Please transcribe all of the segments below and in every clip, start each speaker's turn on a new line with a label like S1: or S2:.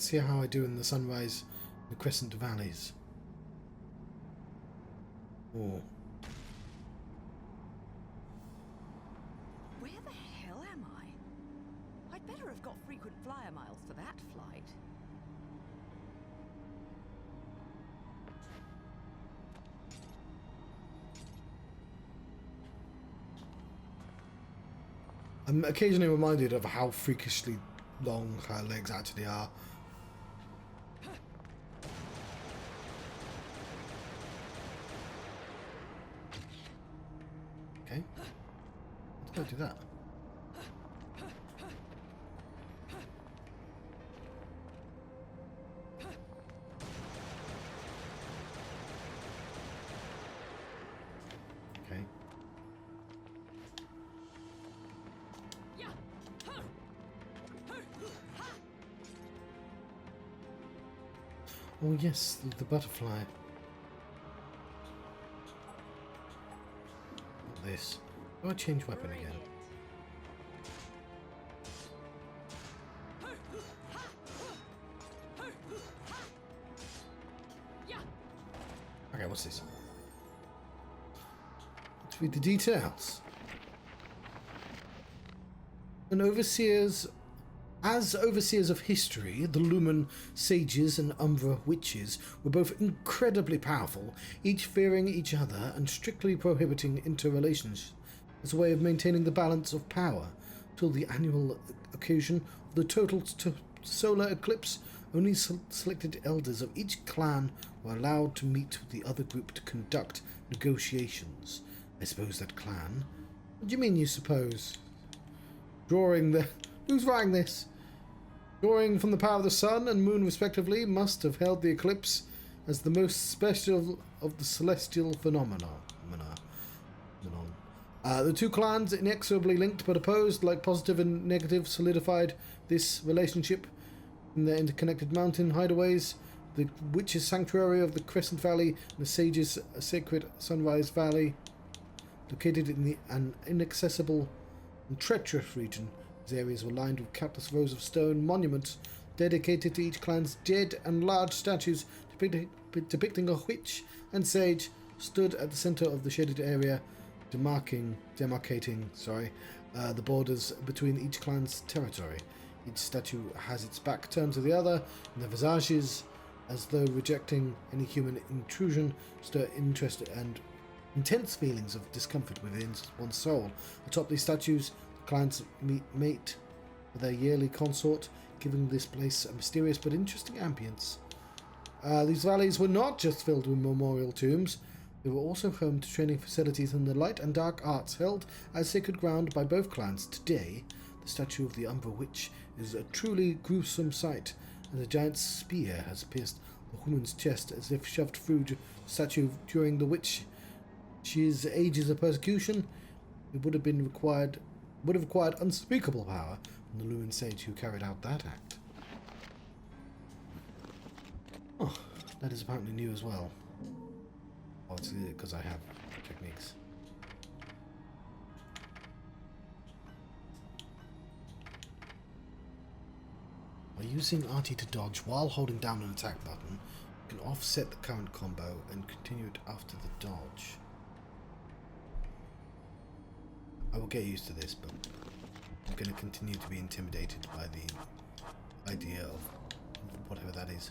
S1: Let's see how I do in the sunrise, the Crescent valleys. Oh.
S2: Where the hell am I? I'd better have got frequent flyer miles for that flight.
S1: I'm occasionally reminded of how freakishly long her legs actually are. Okay. Let's go do that. Okay. Oh yes, the butterfly. Not this. Do I change weapon again? Okay, what's this? Let's read the details. As overseers of history, the Lumen sages and Umbra witches were both incredibly powerful, each fearing each other and strictly prohibiting interrelations as a way of maintaining the balance of power. Till the annual occasion of the total solar eclipse, only selected elders of each clan were allowed to meet with the other group to conduct negotiations. I suppose that clan? What do you mean, you suppose? Who's writing this? Drawing from the power of the sun and moon respectively, must have held the eclipse as the most special of the celestial phenomena. The two clans, inexorably linked but opposed, like positive and negative, solidified this relationship in their interconnected mountain hideaways. The Witches' Sanctuary of the Crescent Valley and the Sages' Sacred Sunrise Valley, located in an inaccessible and treacherous region. These areas were lined with countless rows of stone monuments dedicated to each clan's dead, and large statues depicting a witch and sage stood at the center of the shaded area, demarcating the borders between each clan's territory. Each statue has its back turned to the other, and their visages, as though rejecting any human intrusion, stir interest and intense feelings of discomfort within one's soul. Atop these statues, clans mate with their yearly consort, giving this place a mysterious but interesting ambience. These valleys were not just filled with memorial tombs, they were also home to training facilities in the light and dark arts held as sacred ground by both clans. Today, the statue of the Umbra Witch is a truly gruesome sight, and a giant spear has pierced the woman's chest as if shoved through the statue during the witch's ages of persecution. It would have required unspeakable power from the Lumen Sage who carried out that act. Oh, that is apparently new as well. Oh, it's because I have techniques. By using RT to dodge while holding down an attack button, you can offset the current combo and continue it after the dodge. I will get used to this, but I'm going to continue to be intimidated by the idea of whatever that is.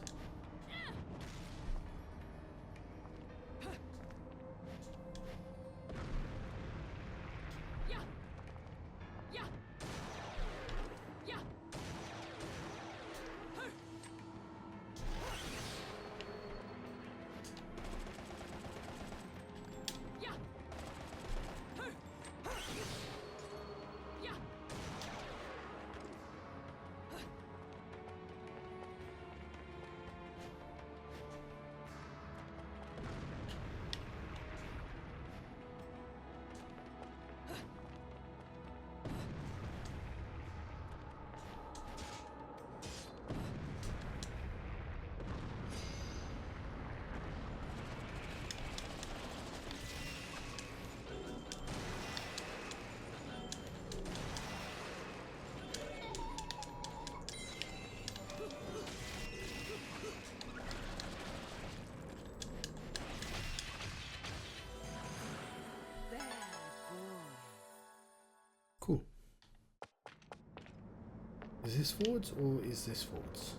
S1: Is this forwards or is this forwards?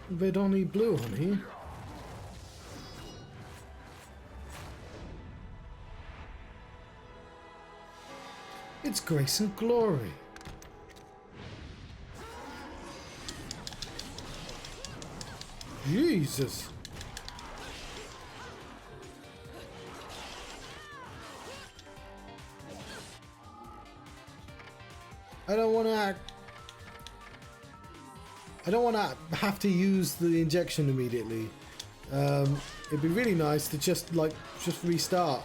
S1: Red only blue on here. It's grace and glory. Jesus. I don't want to have to use the injection immediately. It'd be really nice to just restart.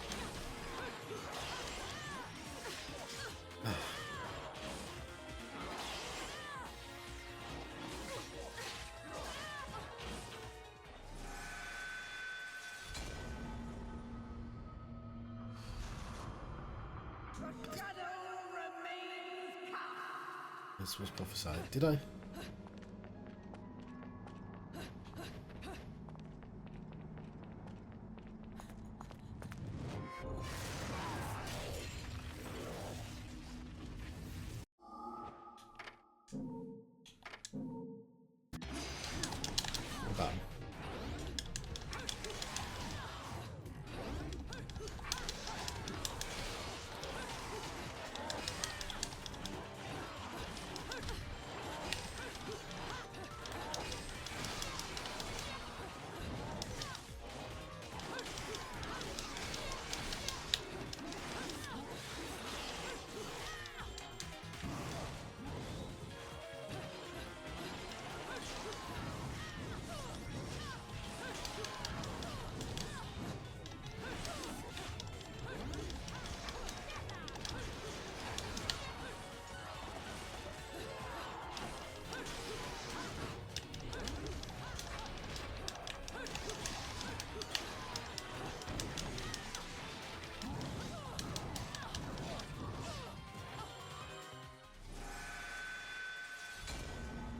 S1: This was prophesied. Did I? Button.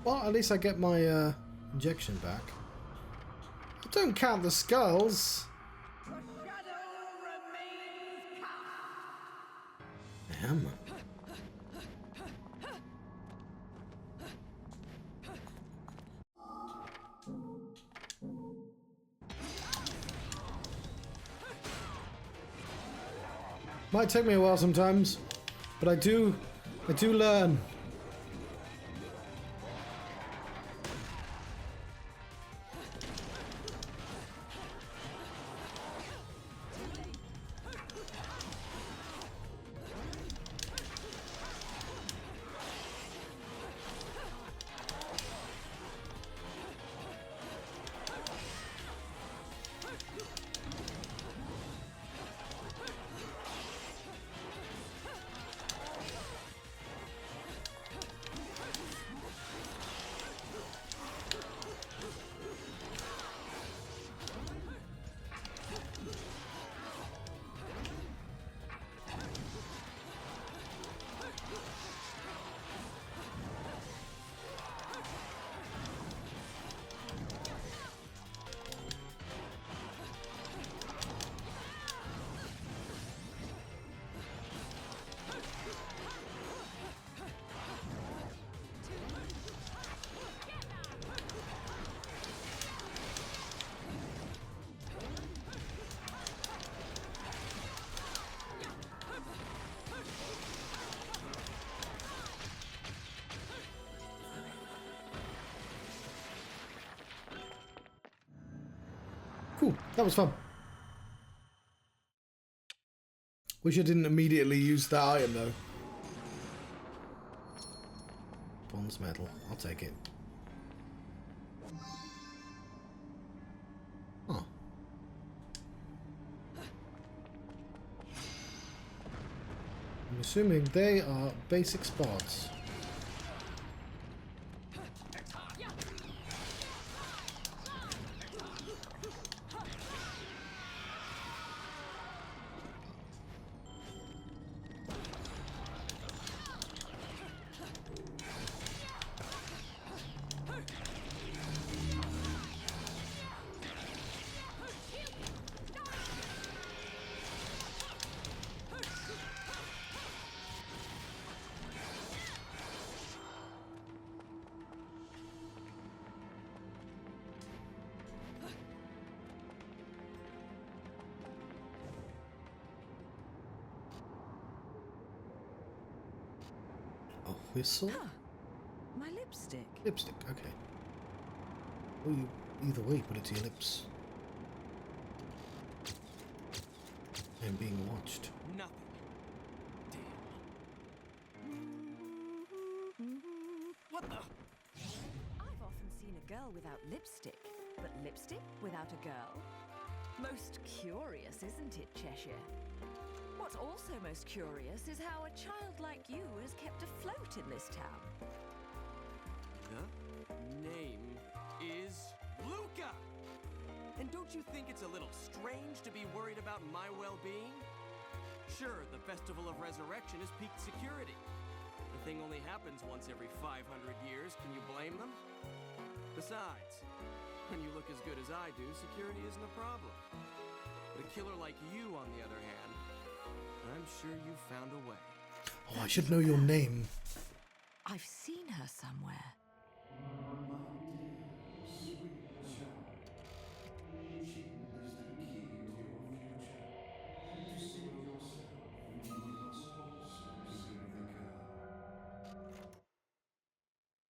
S1: Well, at least I get my injection back. I don't count the skulls. Damn. Might take me a while sometimes, but I do learn. Cool, that was fun. Wish I didn't immediately use that item though. Bronze medal, I'll take it. Oh. Assuming they are basic spots. A whistle?
S2: Ah, my lipstick.
S1: Lipstick, okay. Well, you, either way, put it to your lips. I'm being watched.
S3: Nothing. Damn. What the?
S2: I've often seen a girl without lipstick, but lipstick without a girl? Most curious, isn't it, Cheshire? What's also most curious is how a child like you is kept afloat in this town.
S3: The name is Luca! And don't you think it's a little strange to be worried about my well-being? Sure, the Festival of Resurrection is peak security. The thing only happens once every 500 years. Can you blame them? Besides, when you look as good as I do, security isn't a problem. But a killer like you, on the other hand, I'm sure you found a way.
S1: Oh, I should know your name.
S2: I've seen her somewhere.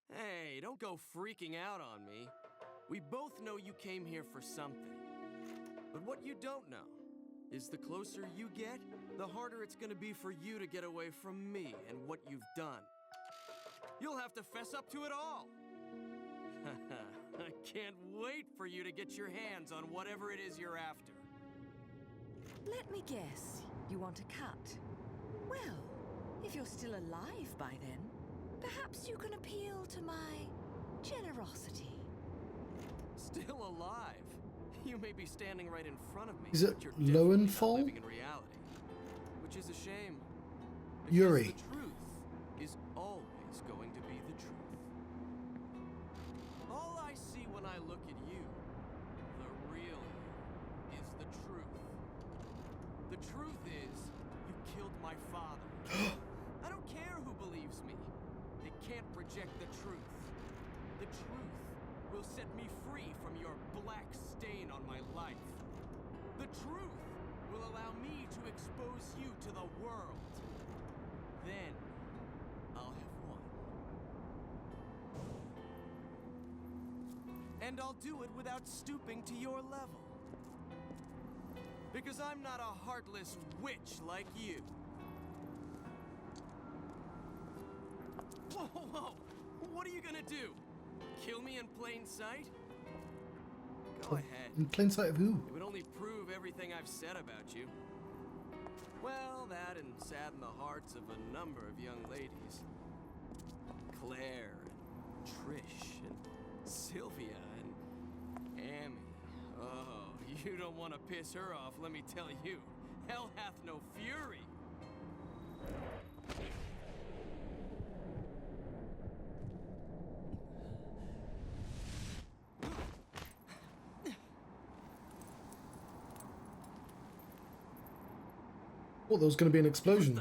S3: Hey, don't go freaking out on me. We both know you came here for something. But what you don't know is the closer you get, the harder it's gonna be for you to get away from me and what you've done. You'll have to fess up to it all. I can't wait for you to get your hands on whatever it is you're after.
S2: Let me guess, you want a cut? Well, if you're still alive by then, perhaps you can appeal to my generosity.
S3: Still alive? You may be standing right in front of me.
S1: Is it
S3: but you're definitely not
S1: Lowenfall?
S3: living in reality, which is a shame. Because
S1: Yuri.
S3: the truth is always going to be the truth. All I see when I look at you, the real you, is the truth. The truth is, you killed my father. I don't care who believes me. They can't reject the truth. The truth will set me free from your black stain on my life. The truth will allow me to expose you to the world. Then, I'll have won. And I'll do it without stooping to your level. Because I'm not a heartless witch like you. Whoa, whoa, whoa! What are you gonna do? Kill me in plain sight? Go ahead.
S1: In plain sight of who?
S3: It would only prove everything I've said about you. Well, that and sadden the hearts of a number of young ladies. Claire, and Trish, and Sylvia, and Amy. Oh, you don't want to piss her off, let me tell you. Hell hath no fury.
S1: Oh, there was going to be an explosion.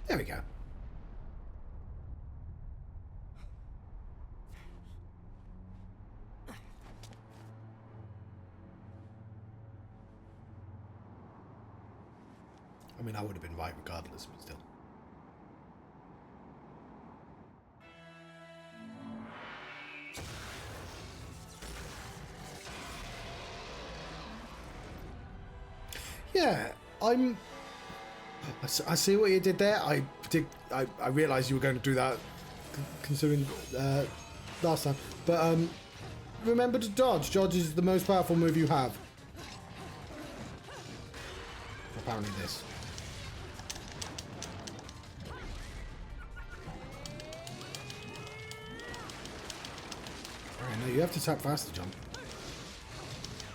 S1: There we go. I mean, I would have been right regardless, but still. Yeah, I see what you did there. I realised you were going to do that, considering last time. But remember to dodge. Dodge is the most powerful move you have. apparently this. Alright, no, you have to tap fast to jump.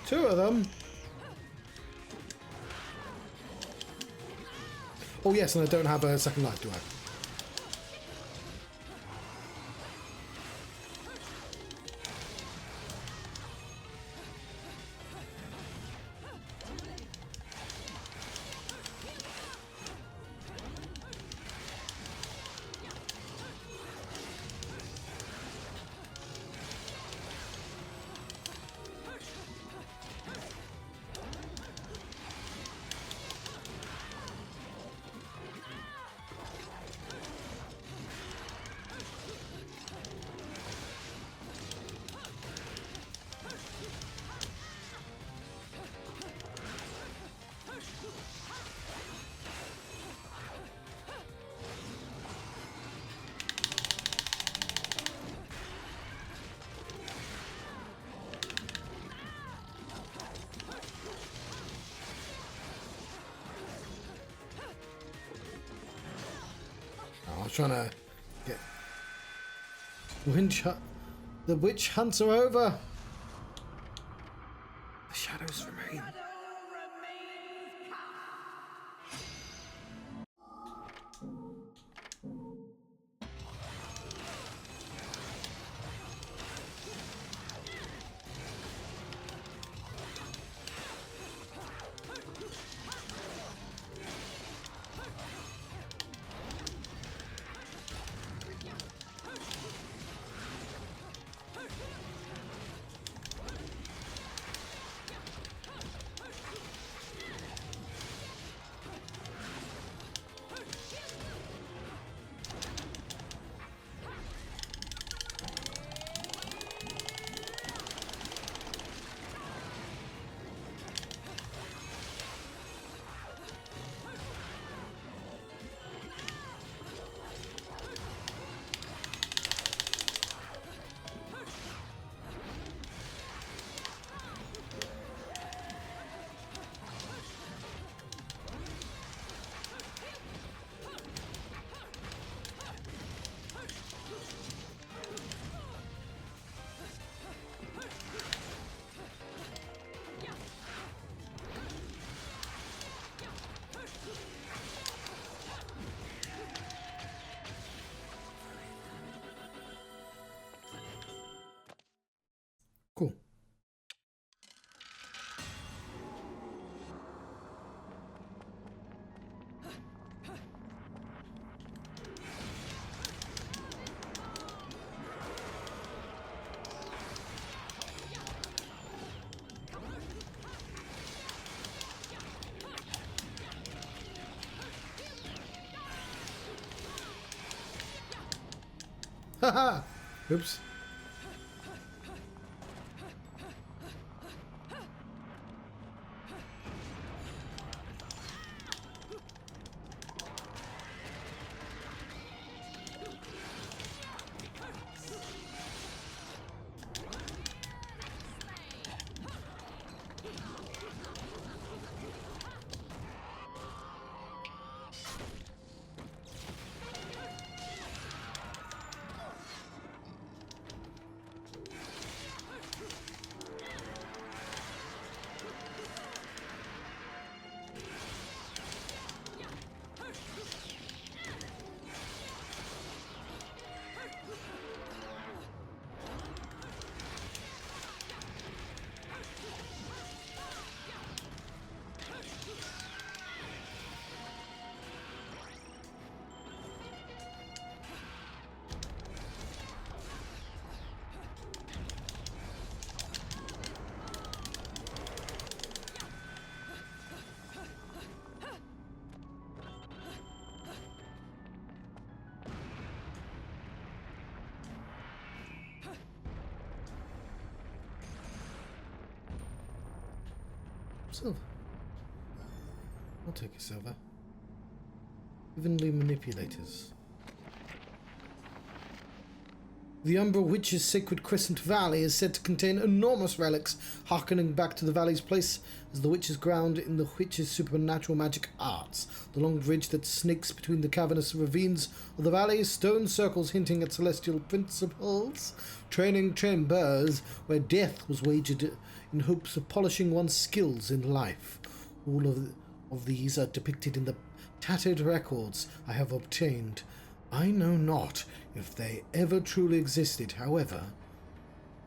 S1: 2 of them! Oh yes, and I don't have a second life, do I? I was trying to get... The witch hunts are over! The shadows remain. Cool. Haha! Oops. Silver. I'll take a silver. Evenly manipulators. The Umbra Witch's sacred Crescent Valley is said to contain enormous relics, harkening back to the valley's place as the witch's ground in the witch's supernatural magic arts. The long bridge that snakes between the cavernous ravines of the valley, stone circles hinting at celestial principles, training chambers where death was wagered in hopes of polishing one's skills in life. All of these are depicted in the tattered records I have obtained. I know not if they ever truly existed, however.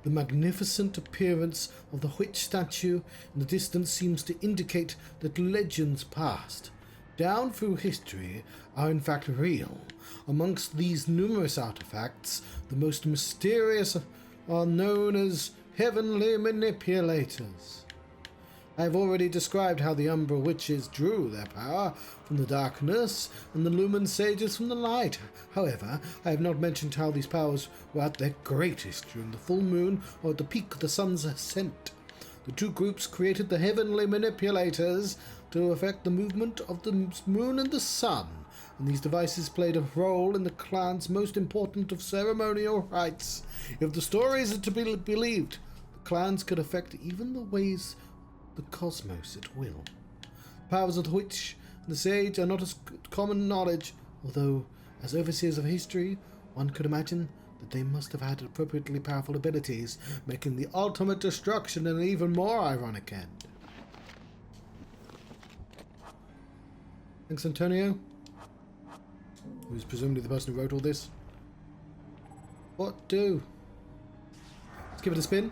S1: The magnificent appearance of the witch statue in the distance seems to indicate that legends past, down through history, are in fact real. Amongst these numerous artifacts, the most mysterious are known as heavenly manipulators. I have already described how the Umbra Witches drew their power from the darkness and the Lumen Sages from the light. However, I have not mentioned how these powers were at their greatest during the full moon or at the peak of the sun's ascent. The two groups created the heavenly manipulators to affect the movement of the moon and the sun, and these devices played a role in the clan's most important of ceremonial rites. If the stories are to be believed, the clans could affect even the ways the cosmos at will. The powers of the witch and the sage are not as common knowledge, although, as overseers of history, one could imagine that they must have had appropriately powerful abilities, making the ultimate destruction an even more ironic end. Thanks, Antonio, who's presumably the person who wrote all this. What do? Let's give it a spin.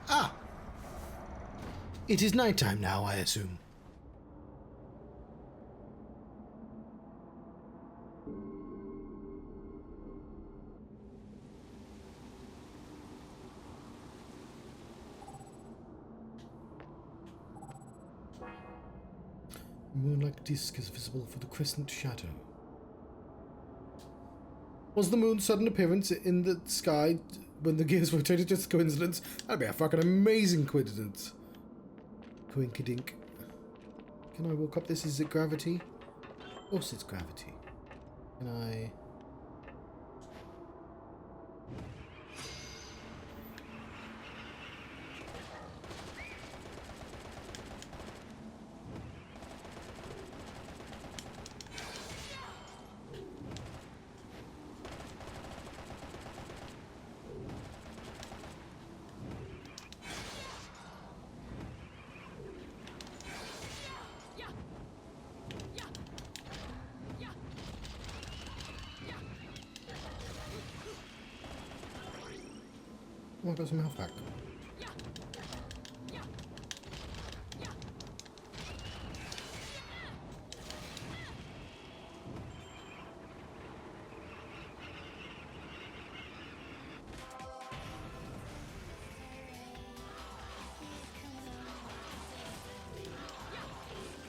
S1: Ah! It is nighttime now, I assume. A moon-like disk is visible for the crescent shadow. Was the moon's sudden appearance in the sky when the gears rotated just a coincidence? That'd be a fucking amazing coincidence. Coinkydink. Can I walk up this? Is it gravity? Of course it's gravity. Can I... Oh, I've got some health back.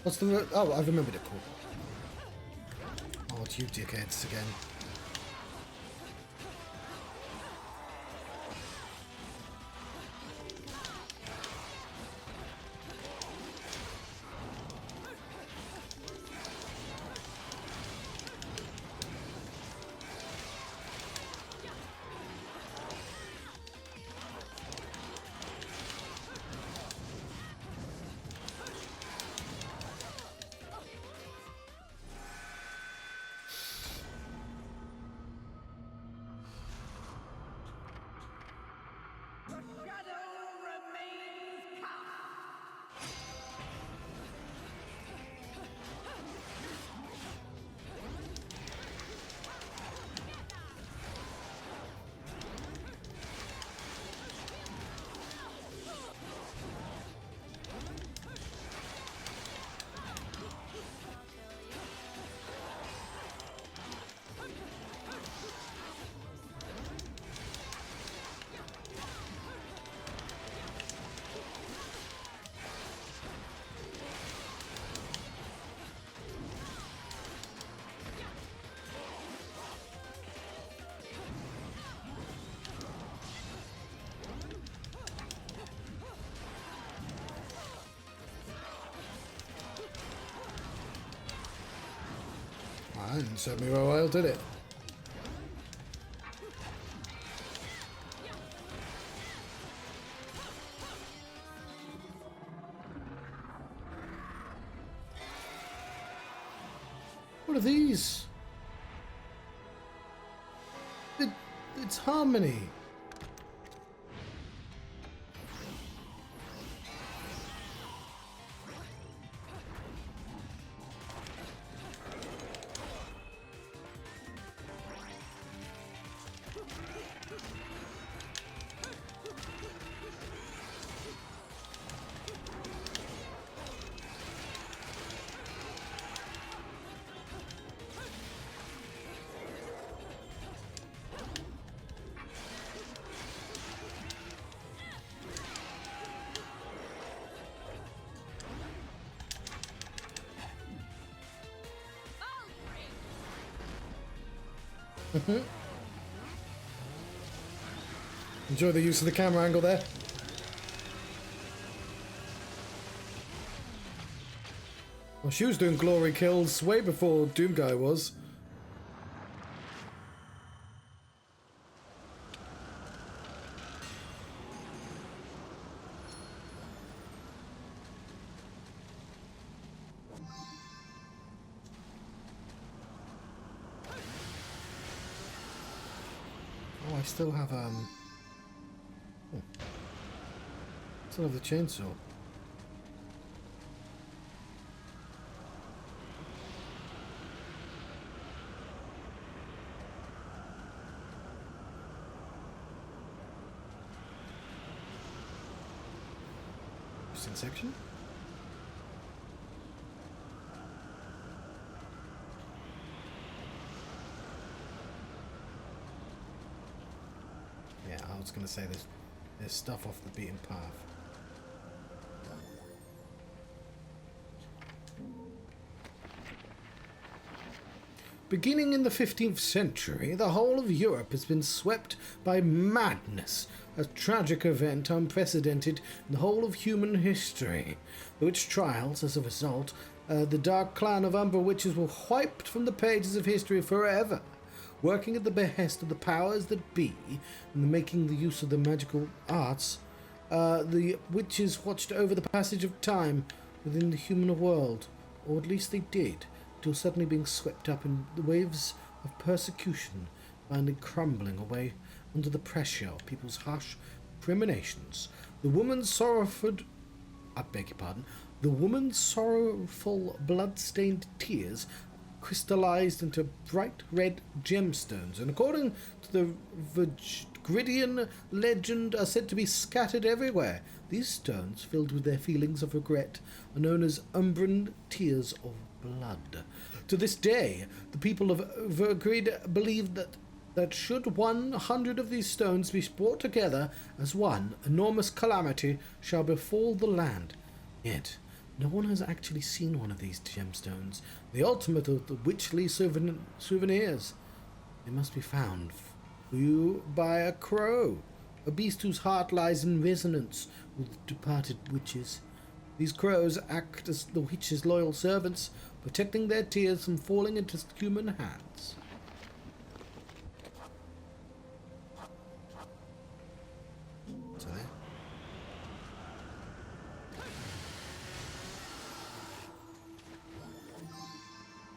S1: What's the... Oh, I remembered it. Cool. Oh, it's you dickheads again. Didn't serve me very well, did it? What are these? It's Harmony. Enjoy the use of the camera angle there. Well, she was doing glory kills way before Doomguy was. Oh, I still have still have the chainsaw. Interesting section. Yeah, I was gonna say there's stuff off the beaten path. Beginning in the 15th century, the whole of Europe has been swept by madness, a tragic event unprecedented in the whole of human history. The witch trials, as a result, the dark clan of Umbra witches were wiped from the pages of history forever. Working at the behest of the powers that be, and making the use of the magical arts, the witches watched over the passage of time within the human world, or at least they did, till suddenly being swept up in the waves of persecution, finally crumbling away under the pressure of people's harsh recriminations. The woman's sorrowful blood-stained tears crystallized into bright red gemstones, and according to the Virgridian legend, are said to be scattered everywhere. These stones, filled with their feelings of regret, are known as Umbran tears of blood. To this day, the people of Virgrid believe that should 100 of these stones be brought together as one, enormous calamity shall befall the land. Yet, no one has actually seen one of these gemstones, the ultimate of the witchly souvenirs. They must be found for you by a crow, a beast whose heart lies in resonance with departed witches. These crows act as the witches' loyal servants, protecting their tears from falling into human hands. So there.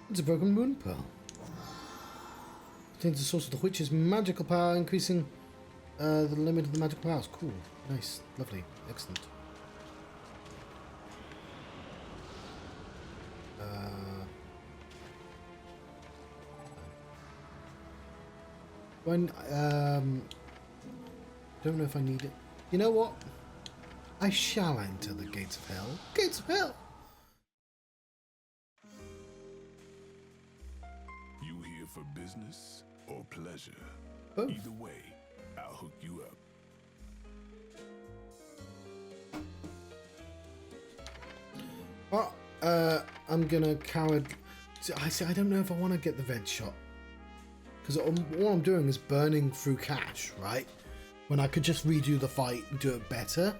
S1: It's a broken moon pearl. Contains the source of the witch's magical power, increasing the limit of the magical powers. Cool. Nice. Lovely. Excellent. Don't know if I need it. You know what? I shall enter the gates of hell. Gates of hell!
S4: You here for business or pleasure?
S1: Both.
S4: Either way, I'll hook you up.
S1: Well, I'm gonna coward. I don't know if I want to get the red shot, because all I'm doing is burning through cash, right? When I could just redo the fight and do it better.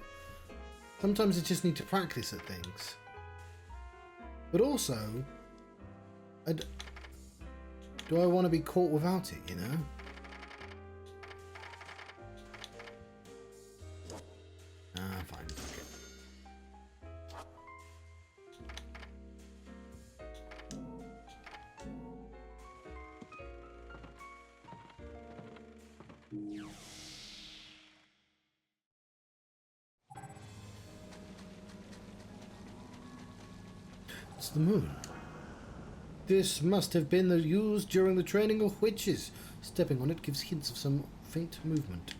S1: Sometimes I just need to practice at things. But also, Do I want to be caught without it, you know? Ah, fine. Fuck it. It's the moon. This must have been used during the training of witches. Stepping on it gives hints of some faint movement.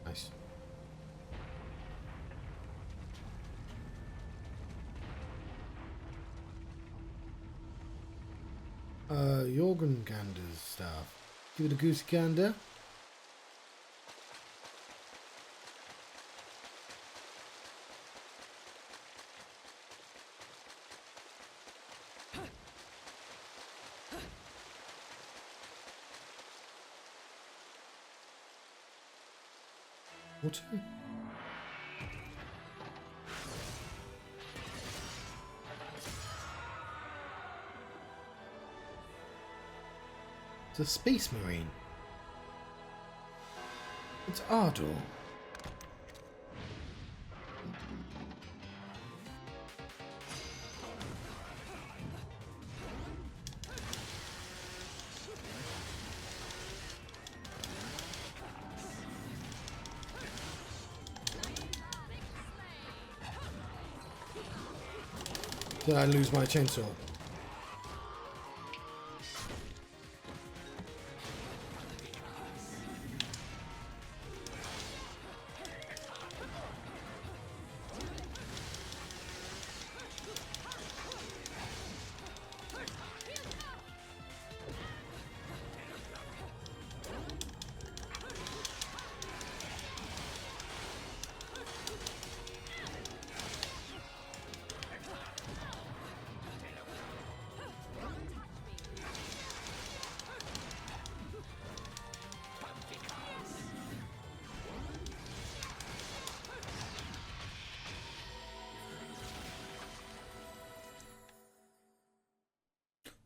S1: Nice. Jorgengander's staff. Give it a goose gander. Water? It's a space marine. It's Ardor. Did I lose my chainsaw?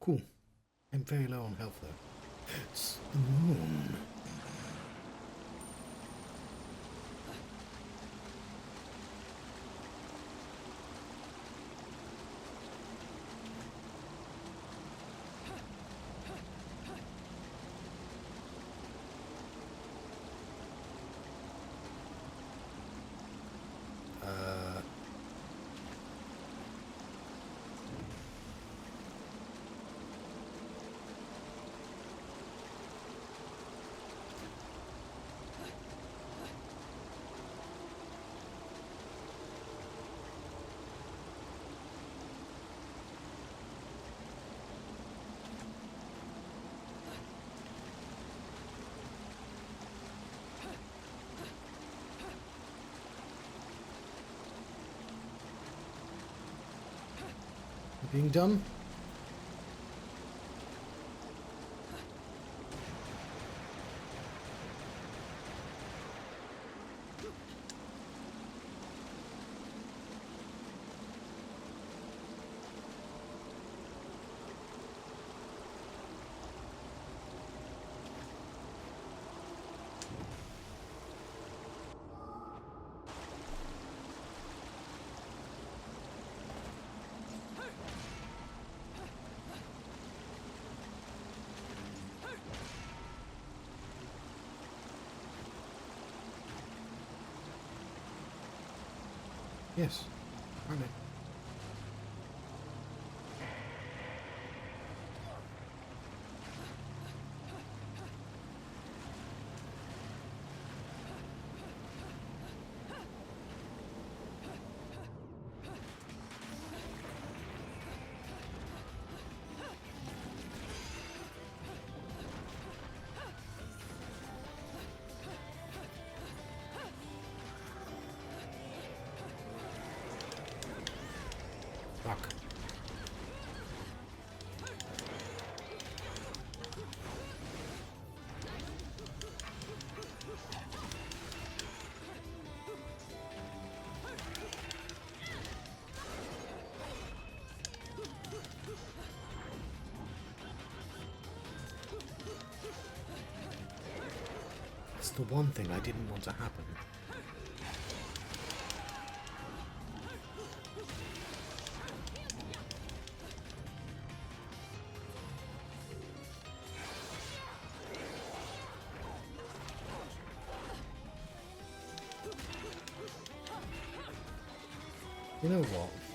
S1: Cool. I'm very low on health though. It's the moon. Being done. Yes. Aren't they? Fuck. That's the one thing I didn't want to happen. You know what?